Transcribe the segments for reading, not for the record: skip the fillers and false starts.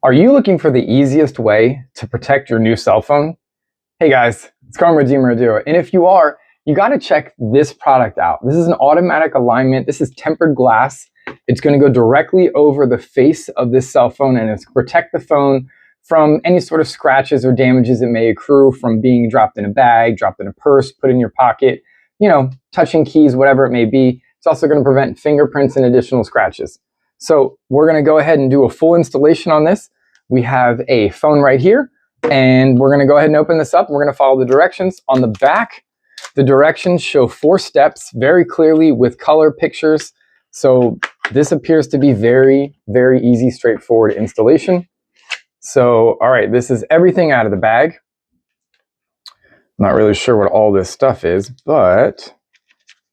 Are you looking for the easiest way to protect your new cell phone? Hey guys, it's Carmen Redeemer Adiro, and if you are, you got to check this product out. This is an automatic alignment. This is tempered glass. It's going to go directly over the face of this cell phone, and it's protect the phone from any sort of scratches or damages that may accrue from being dropped in a bag, dropped in a purse, put in your pocket, touching keys, whatever it may be. It's also going to prevent fingerprints and additional scratches. So we're going to go ahead and do a full installation on this. We have a phone right here, and we're going to go ahead and open this up. We're going to follow the directions. On the back, the directions show 4 steps very clearly with color pictures. So this appears to be very, very easy, straightforward installation. So, all right, this is everything out of the bag. I'm not really sure what all this stuff is, but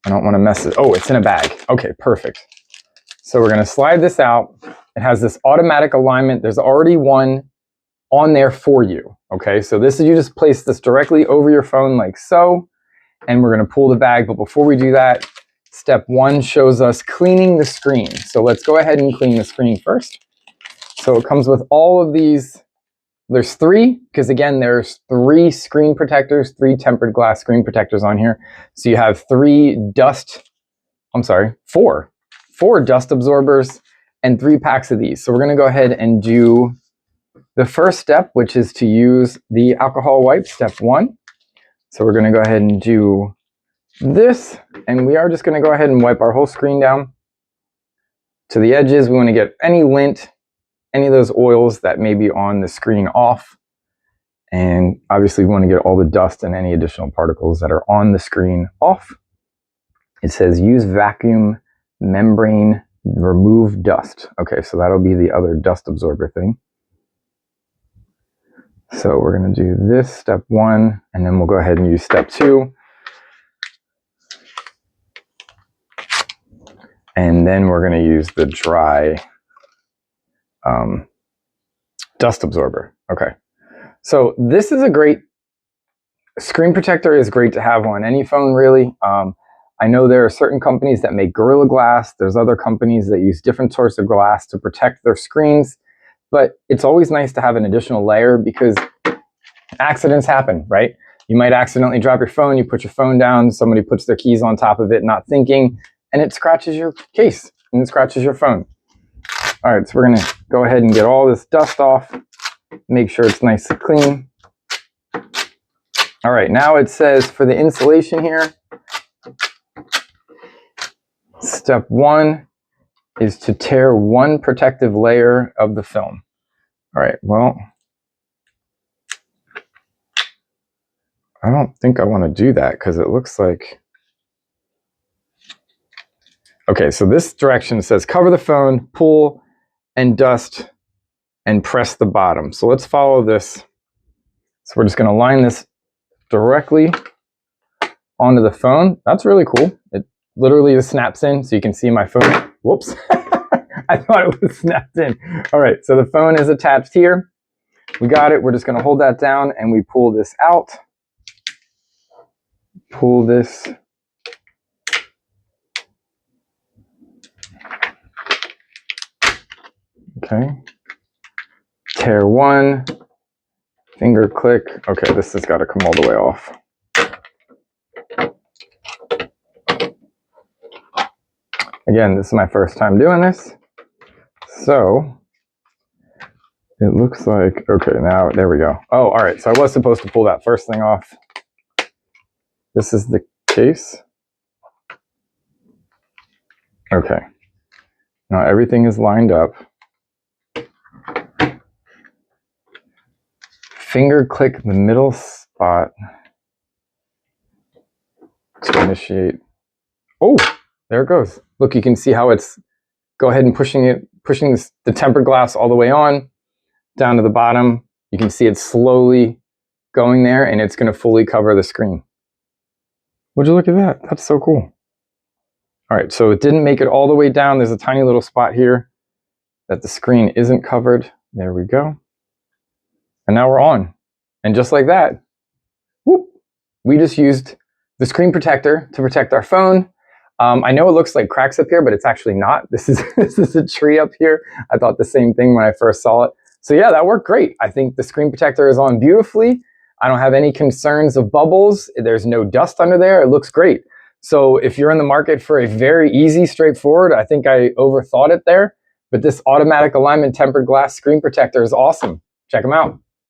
I don't want to mess it. Oh, it's in a bag. Okay, perfect. So we're going to slide this out. It has this automatic alignment. There's already one on there for you. Okay, so this is, you just place this directly over your phone like so, and we're going to pull the bag. But before we do that, step 1 shows us cleaning the screen. So let's go ahead and clean the screen first. So it comes with all of these. There's 3, because again, there's 3 screen protectors, 3 tempered glass screen protectors on here. So you have 4 dust absorbers and 3 packs of these. So we're going to go ahead and do the first step, which is to use the alcohol wipe, step 1. So we're going to go ahead and do this, and we are just going to go ahead and wipe our whole screen down to the edges. We want to get any lint, any of those oils that may be on the screen off. And obviously we want to get all the dust and any additional particles that are on the screen off. It says use vacuum membrane, remove dust. Okay, so that'll be the other dust absorber thing. So we're going to do this, step 1, and then we'll go ahead and use step 2. And then we're going to use the dry dust absorber. Okay, so this is a great screen protector. Is great to have on any phone, really. I know there are certain companies that make Gorilla Glass. There's other companies that use different sorts of glass to protect their screens. But it's always nice to have an additional layer because accidents happen, right? You might accidentally drop your phone, you put your phone down, somebody puts their keys on top of it, not thinking, and it scratches your case and it scratches your phone. All right, so we're going to go ahead and get all this dust off, make sure it's nice and clean. All right, now it says for the installation here, step 1 is to tear 1 protective layer of the film. All right, well, I don't think I want to do that because it looks like... Okay, so this direction says cover the phone, pull and dust and press the bottom. So let's follow this. So we're just going to line this directly onto the phone. That's really cool. It literally just snaps in, so you can see my phone. Whoops. I thought it was snapped in. All right, so the phone is attached here. We got it. We're just going to hold that down and we pull this out. Pull this. Okay. Tear 1. Finger click. Okay, this has got to come all the way off. Again, this is my first time doing this. So it looks like, okay, now there we go. Oh, all right. So I was supposed to pull that first thing off. This is the case. Okay. Now everything is lined up. Finger click the middle spot to initiate. Oh, there it goes. Look, you can see how it's, go ahead and pushing the tempered glass all the way on, down to the bottom. You can see it's slowly going there, and it's going to fully cover the screen. Would you look at that? That's so cool. All right, so it didn't make it all the way down. There's a tiny little spot here that the screen isn't covered. There we go. And now we're on. And just like that, whoop, we just used the screen protector to protect our phone. I know it looks like cracks up here, but it's actually not. This is a tree up here. I thought the same thing when I first saw it. So yeah, that worked great. I think the screen protector is on beautifully. I don't have any concerns of bubbles. There's no dust under there. It looks great. So if you're in the market for a very easy, straightforward, I think I overthought it there, but this automatic alignment tempered glass screen protector is awesome. Check them out.